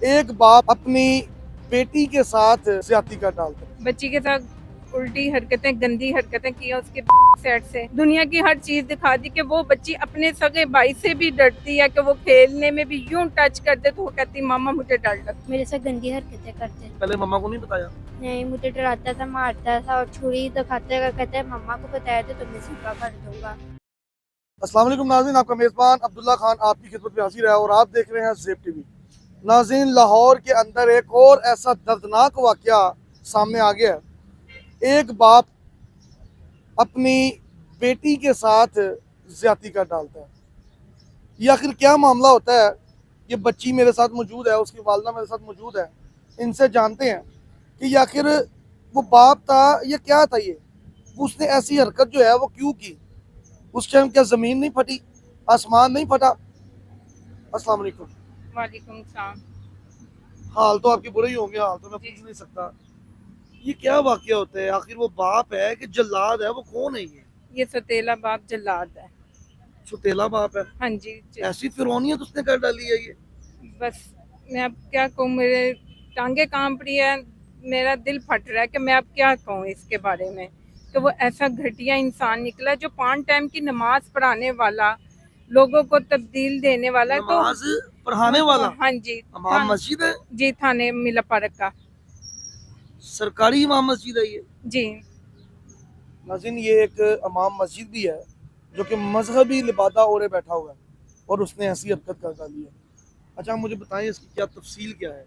एक बाप अपनी बेटी के साथ ज्यादती कर डालता है। बच्ची के साथ उल्टी हरकतें, गंदी हरकतें की है उसके सेट से। दुनिया की हर चीज दिखा दी कि वो बच्ची अपने सगे भाई से भी डरती है कि वो खेलने में भी यूं टच कर दे तो वो कहती मामा मुझे डर लगता। मेरे से गंदी हरकतें करते। पहले मम्मा को नहीं बताया? नहीं, मुझे डराता था, मारता था और छुरी दिखाते हुए कहता है मम्मा को बताया तो तुम्हें सीधा कर दूंगा। अस्सलाम वालेकुम नाज़रीन, आपका मेज़बान अब्दुल्ला खान आपकी खिदमत में हाजिर है और आप देख रहे हैं ज़ेब टीवी। नाज़रीन, लाहौर के अंदर एक और ऐसा दर्दनाक वाक़या सामने आ गया है। एक बाप अपनी बेटी के साथ ज्यादती कर डालता है। ये आखिर क्या मामला होता है? ये बच्ची मेरे साथ मौजूद है, उसकी वालदा मेरे साथ मौजूद है। इनसे जानते हैं कि ये आखिर वो बाप था, ये क्या था, ये उसने ऐसी हरकत जो है वो क्यों की? उस टाइम क्या ज़मीन नहीं फटी, आसमान नहीं फटा? अस्सलाम वालेकुम। वालेकुम सलाम। हाल तो आपके बुरे ही होंगे, हाल तो मैं जी, पूछ नहीं सकता। ये क्या वाकया होता है? आखिर वो बाप है कि जल्लाद है? वो कौन है ये सतीला बाप जल्लाद है। सुतेला बाप है? हाँ जी, जी। ऐसी फिरौनियत उसने कर डाली है ये? बस मैं अब क्या कहूँ, मेरे टांगे कांप रही है, मेरा दिल फट रहा है कि मैं अब क्या कहूँ इसके बारे में। कि वो ऐसा घटिया इंसान निकला जो 5 टाइम की नमाज पढ़ाने वाला, लोगों को तब्दील देने वाला है। तो नमाज पढ़ाने वाला हाँ जी, इमाम मस्जिद है? जी थाने मिला पारक का। सरकारी इमाम मस्जिद है ये? जी। नाज़रीन, ये एक इमाम मस्जिद भी है जो कि मजहबी लिबादा ओढ़े बैठा हुआ है और उसने ऐसी हरकत कर डाली है। अच्छा, आप मुझे बताएं इसकी क्या तफसील क्या है,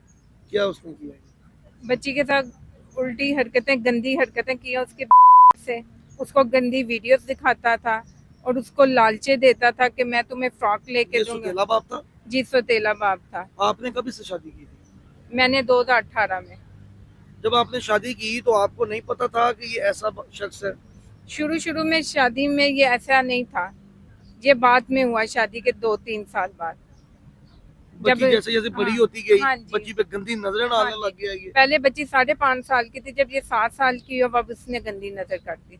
क्या उसने किया है? बच्ची के साथ उल्टी हरकतें, गंदी हरकतें की है उसके से। उसको गंदी वीडियोस दिखाता था और उसको लालचे देता था कि मैं तुम्हें फ्रॉक लेके ये दूंगा। सुतेला बाप था? जी, सौतेला बाप था। आपने कब इससे शादी की थी? मैंने 2018 में। जब आपने शादी की तो आपको नहीं पता था कि ये ऐसा शख्स है? शुरू शुरू में शादी में ये ऐसा नहीं था, ये बाद में हुआ, शादी के 2-3 साल बाद। जब बच्ची जैसे जैसे बड़ी हाँ, होती गई, हाँ जी, बच्ची पे गंदी नजरें हाँ डालने जी। लग गया ये? पहले बच्ची 5.5 साल की थी, जब ये 7 साल की हुई अब उसने गंदी नजर कर दी।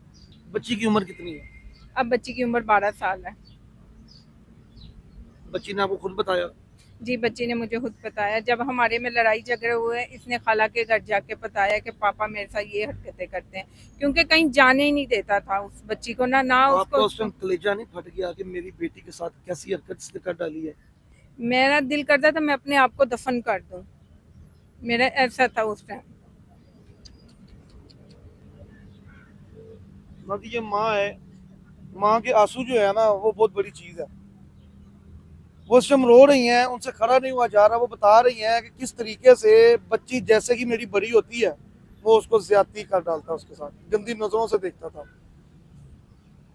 बच्ची की उम्र कितनी है? अब बच्ची की उम्र 12 साल है। बच्ची ने आपको खुद बताया? जी, बच्ची ने मुझे खुद बताया। जब हमारे में लड़ाई झगड़े हुए, इसने खाला के घर जाके बताया कि पापा मेरे साथ ये हरकतें करते हैं, क्योंकि कहीं जाने ही नहीं देता था उस बच्ची को, ना आपका उसको। उस टाइम कलेजा नहीं फट गया कि मेरी बेटी के साथ कैसी हरकत इसने कर डाली है? मेरा दिल करता था मैं अपने आप को दफन कर दूं, मेरा ऐसा था उस टाइम। ना कि ये माँ है, माँ के आंसू जो है ना वो बहुत बड़ी चीज है। वो इस टाइम रो रही हैं, उनसे खड़ा नहीं हुआ जा रहा। वो बता रही हैं कि किस तरीके से बच्ची जैसे कि मेरी बड़ी होती है वो उसको ज्यादती कर डालता है, उसके साथ गंदी नजरों से देखता था।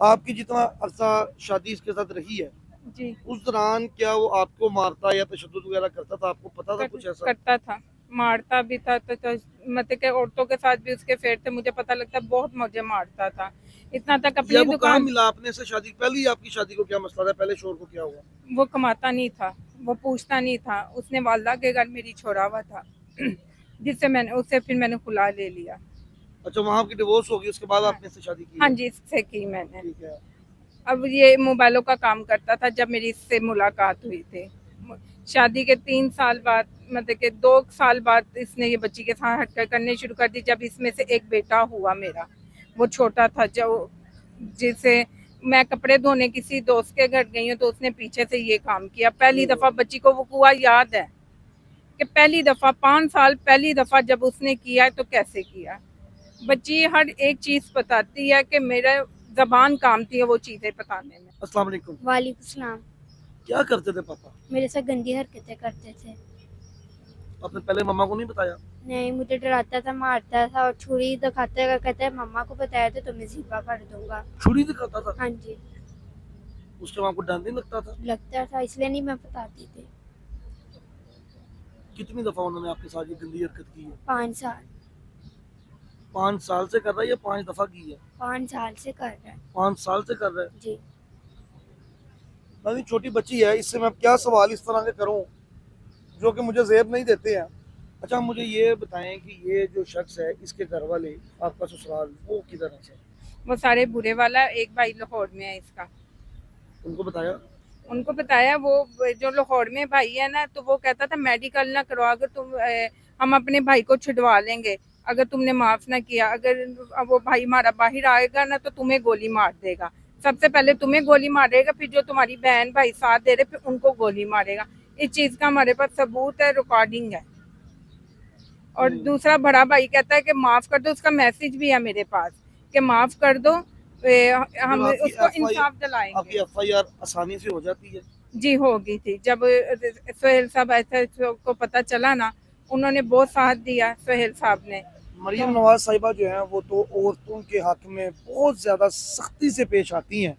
आपकी जितना अरसा शादी इसके साथ रही है, जी, उस दौरान क्या वो आपको मारता या तशद्दुद वगैरह करता था? आपको पता था कुछ ऐसा? करता था, मारता भी था। तो मतलब के औरतों के साथ भी उसके फेर थे, मुझे पता लगता बहुत मुझे मारता था। इतना तक या अपनी वो कहाँ दुकान। मिला आपने से शादी पहले ही? आपकी शादी को क्या मसला था? पहले शोर को क्या हुआ? वो कमाता नहीं था, वो पूछता नहीं था। उसने वालदा के घर मेरी छोड़ा हुआ था जिससे मैंने उससे फिर मैंने खुला ले लिया। अच्छा, वहाँ आपकी डिवोर्स होगी, उसके बाद हाँ, आपने इससे शादी की हाँ है? जी, इससे की मैंने। ठीक है। अब ये मोबाइलों का काम करता था जब मेरी इससे मुलाकात हुई थी। शादी के 3 साल बाद, मतलब के 2 साल बाद इसने ये बच्ची के साथ हरकत करने शुरू कर दी। जब इसमें से एक बेटा हुआ मेरा, वो छोटा था, जो जिसे मैं कपड़े धोने किसी दोस्त के घर गई हूँ तो उसने पीछे से ये काम किया। पहली दफा बच्ची को वो हुआ याद है कि पहली दफा 5 साल पहली दफा जब उसने किया तो कैसे किया। बच्ची हर एक चीज बताती है कि मेरा जबान कामती है वो चीजें बताने में। अस्सलाम वालेकुम। वालेकुम सलाम। क्या करते थे पापा? मेरे से गंदी हरकतें करते थे। आपने पहले मम्मा को नहीं बताया? नहीं, मुझे डराता था, मारता था और छुरी दिखाते हुए कहता है मम्मा को बताया तो तुम्हें सीधा कर दूंगा। छुरी दिखाता था? हाँ जी। उस टाइम आपको डर नहीं लगता था? लगता था, इसलिए नहीं मैं बताती थी। कितनी दफा उन्होंने आपके साथ ये गंदी हरकत की है? 5 साल। 5 साल से कर रहा है या 5 दफा की है? 5 साल से कर रहा है। 5 साल से कर रहा है? जी। नहीं, छोटी बच्ची है, इससे मैं क्या सवाल इस तरह के करूं जो कि मुझे जेब नहीं देते हैं। अच्छा, मुझे ये बताएं कि ये जो शख्स है, इसके घर वाले, आपका ससुराल, वो किधर है? वो सारे बुरे वाला, एक भाई लाहौर में है इसका। उनको बताया? उनको बताया, वो जो लाहौर में भाई है ना, तो वो कहता था मेडिकल ना करवा, अगर तुम हम अपने भाई को छुड़वा लेंगे अगर तुमने माफ ना किया, अगर वो भाई हमारा बाहर आएगा ना तो तुम्हें गोली मार देगा, सबसे पहले तुम्हें गोली मारेगा, फिर जो तुम्हारी बहन भाई साथ दे रहे फिर उनको गोली मारेगा। इस चीज का हमारे पास सबूत है, रिकॉर्डिंग है। और दूसरा बड़ा भाई कहता है कि माफ कर दो, उसका मैसेज भी है मेरे पास कि माफ कर दो, हम आपकी उसको FIR इंसाफ आपकी दिलाएंगे। FIR आसानी से हो जाती है? जी होगी थी, जब सोहेल साहब ऐसे को पता चला ना, उन्होंने बहुत साथ दिया सोहेल साहब ने। मरियम नवाज साहिबा जो हैं वो तो औरतों के हक में बहुत ज़्यादा सख्ती से पेश आती हैं,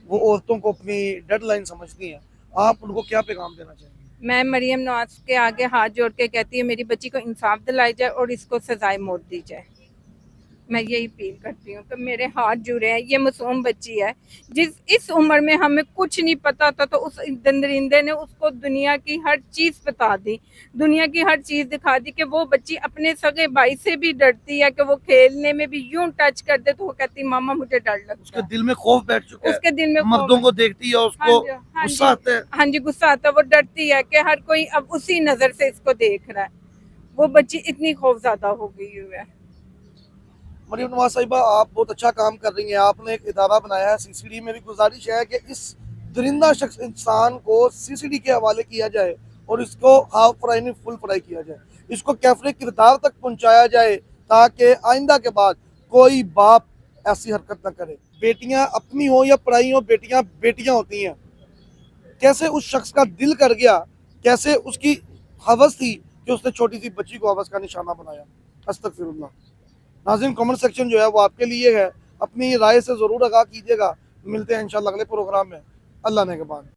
वो औरतों को अपनी डेडलाइन समझती हैं। आप उनको क्या पैगाम देना चाहेंगे? मैं मरियम नवाज के आगे हाथ जोड़ के कहती हूँ मेरी बच्ची को इंसाफ दिलाई जाए और इसको सजाए मौत दी जाए। मैं यही अपील करती हूँ कि मेरे हाथ जुड़े हैं, ये मासूम बच्ची है, इस उम्र में हमें कुछ नहीं पता था, तो उस दरिंदे ने उसको दुनिया की हर चीज बता दी, दुनिया की हर चीज दिखा दी, कि वो बच्ची अपने सगे भाई से भी डरती है, कि वो खेलने में भी यूं टच कर दे तो वो कहती मामा मुझे डर लगता उसके है। दिल में खौफ बैठ चुका है, उसके दिल में मर्दों को देखती है उसको हाँ गुस्सा जी, आता है। हाँ जी गुस्सा आता है, वो डरती है कि हर कोई अब उसी नजर से इसको देख रहा है। वो बच्ची इतनी खौफजदा हो गई हुई है। मरियम नवाज साहिबा, आप बहुत अच्छा काम कर रही हैं। आपने एक इदारा बनाया है CCD। मेरी गुजारिश है कि इस दरिंदा शख्स इंसान को CCD के हवाले किया जाए और इसको हाफ फ्राई नहीं फुल फ्राई किया जाए, इसको कैफरे किरदार तक पहुंचाया जाए, ताकि आइंदा के बाद कोई बाप ऐसी हरकत ना करे। बेटियां अपनी हो या पराई हो, बेटियां बेटियां होती हैं। कैसे उस शख्स का दिल कर गया, कैसे उसकी हवस थी कि उसने छोटी सी बच्ची को हवस का निशाना बनाया। अस्तगफिरुल्लाह। नाज़रीन, कमेंट सेक्शन जो है वो आपके लिए है, अपनी राय से ज़रूर आगाह कीजिएगा। मिलते हैं इंशाल्लाह अगले प्रोग्राम में। अल्लाह ने के बाद।